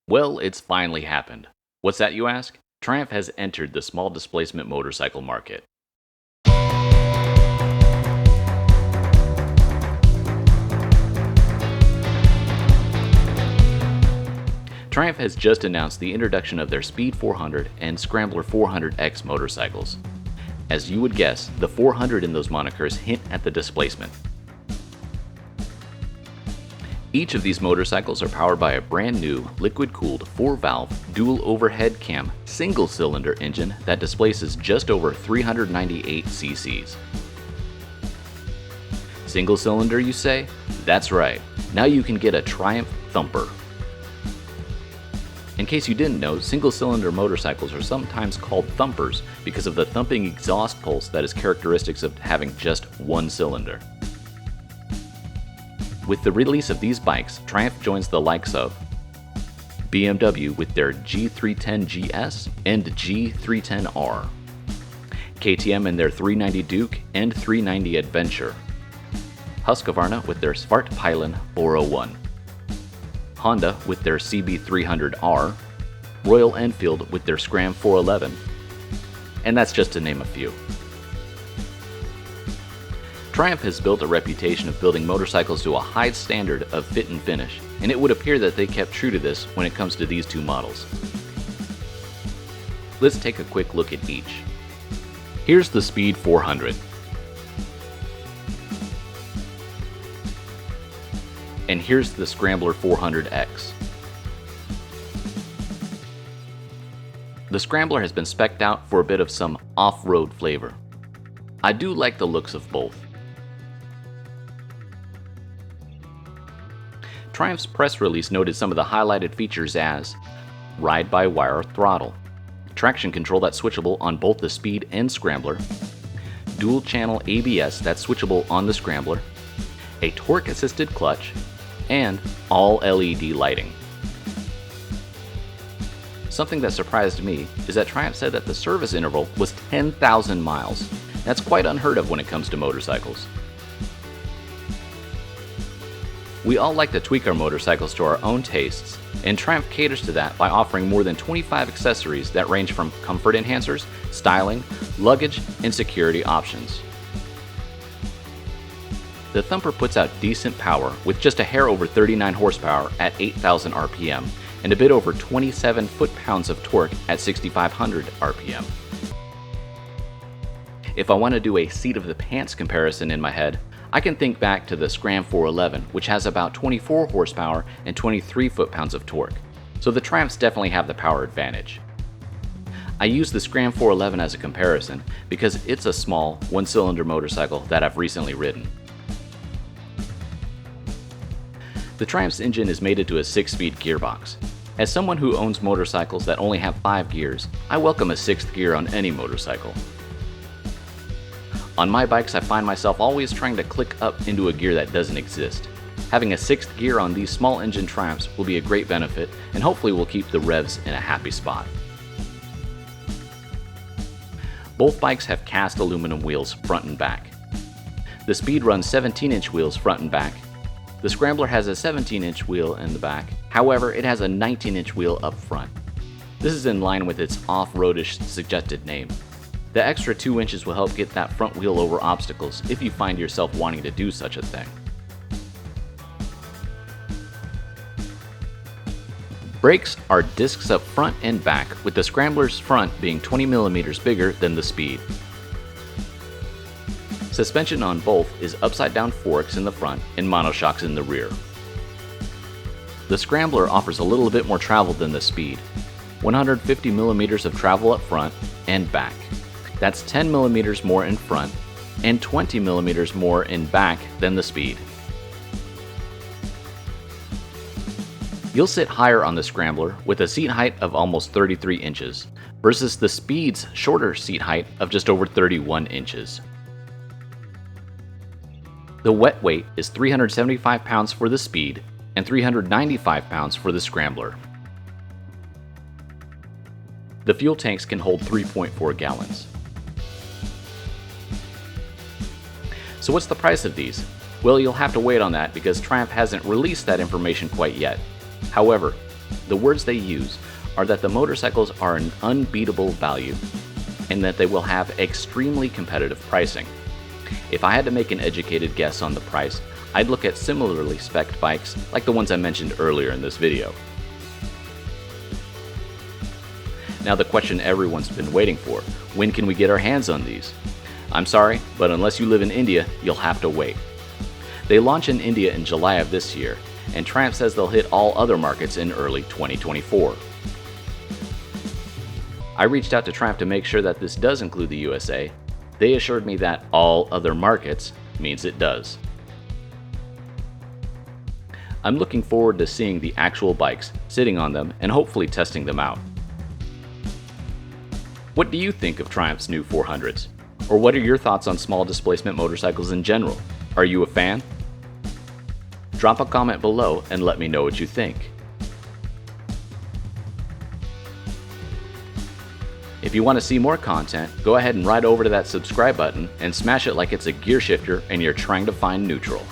Well, it's finally happened. What's that, you ask? Triumph has entered the small displacement motorcycle market. Triumph has just announced the introduction of their Speed 400 and Scrambler 400X motorcycles. As you would guess, the 400 in those monikers hint at the displacement. Each of these motorcycles are powered by a brand new liquid-cooled 4-valve dual overhead cam single-cylinder engine that displaces just over 398 cc's. Single cylinder, you say? That's right. Now you can get a Triumph Thumper. In case you didn't know, single-cylinder motorcycles are sometimes called thumpers because of the thumping exhaust pulse that is characteristics of having just one cylinder. With the release of these bikes, Triumph joins the likes of BMW with their G310GS and G310R, KTM and their 390 Duke and 390 Adventure, Husqvarna with their Svartpilen 401, Honda with their CB300R, Royal Enfield with their Scram 411, and that's just to name a few. Triumph has built a reputation of building motorcycles to a high standard of fit and finish, and it would appear that they kept true to this when it comes to these two models. Let's take a quick look at each. Here's the Speed 400. And here's the Scrambler 400X. The Scrambler has been spec'd out for a bit of some off-road flavor. I do like the looks of both. Triumph's press release noted some of the highlighted features as ride-by-wire throttle, traction control that's switchable on both the Speed and Scrambler, dual-channel ABS that's switchable on the Scrambler, a torque-assisted clutch, and all LED lighting. Something that surprised me is that Triumph said that the service interval was 10,000 miles. That's quite unheard of when it comes to motorcycles. We all like to tweak our motorcycles to our own tastes, and Triumph caters to that by offering more than 25 accessories that range from comfort enhancers, styling, luggage, and security options. The Thumper puts out decent power with just a hair over 39 horsepower at 8,000 RPM and a bit over 27 foot-pounds of torque at 6,500 RPM. If I want to do a seat-of-the-pants comparison in my head, I can think back to the Scram 411, which has about 24 horsepower and 23 foot-pounds of torque, so the Triumphs definitely have the power advantage. I use the Scram 411 as a comparison because it's a small, one-cylinder motorcycle that I've recently ridden. The Triumph's engine is mated to a 6-speed gearbox. As someone who owns motorcycles that only have 5 gears, I welcome a 6th gear on any motorcycle. On my bikes, I find myself always trying to click up into a gear that doesn't exist. Having a 6th gear on these small engine Triumphs will be a great benefit and hopefully will keep the revs in a happy spot. Both bikes have cast aluminum wheels front and back. The Speed runs 17-inch wheels front and back. The Scrambler has a 17-inch wheel in the back, however it has a 19-inch wheel up front. This is in line with its off-roadish suggested name. The extra 2 inches will help get that front wheel over obstacles if you find yourself wanting to do such a thing. Brakes are discs up front and back, with the Scrambler's front being 20mm bigger than the Speed. Suspension on both is upside-down forks in the front and monoshocks in the rear. The Scrambler offers a little bit more travel than the Speed, 150mm of travel up front and back. That's 10mm more in front and 20mm more in back than the Speed. You'll sit higher on the Scrambler with a seat height of almost 33 inches versus the Speed's shorter seat height of just over 31 inches. The wet weight is 375 pounds for the Speed and 395 pounds for the Scrambler. The fuel tanks can hold 3.4 gallons. So what's the price of these? Well, you'll have to wait on that because Triumph hasn't released that information quite yet. However, The words they use are that the motorcycles are an unbeatable value and that they will have extremely competitive pricing. If I had to make an educated guess on the price, I'd look at similarly spec'd bikes like the ones I mentioned earlier in this video. Now the question everyone's been waiting for, when can we get our hands on these? I'm sorry, but unless you live in India, you'll have to wait. They launch in India in July of this year, and Triumph says they'll hit all other markets in early 2024. I reached out to Triumph to make sure that this does include the USA. They assured me that all other markets means it does. I'm looking forward to seeing the actual bikes, sitting on them, and hopefully testing them out. What do you think of Triumph's new 400s? Or what are your thoughts on small displacement motorcycles in general? Are you a fan? Drop a comment below and let me know what you think. If you want to see more content, go ahead and right over to that subscribe button and smash it like it's a gear shifter and you're trying to find neutral.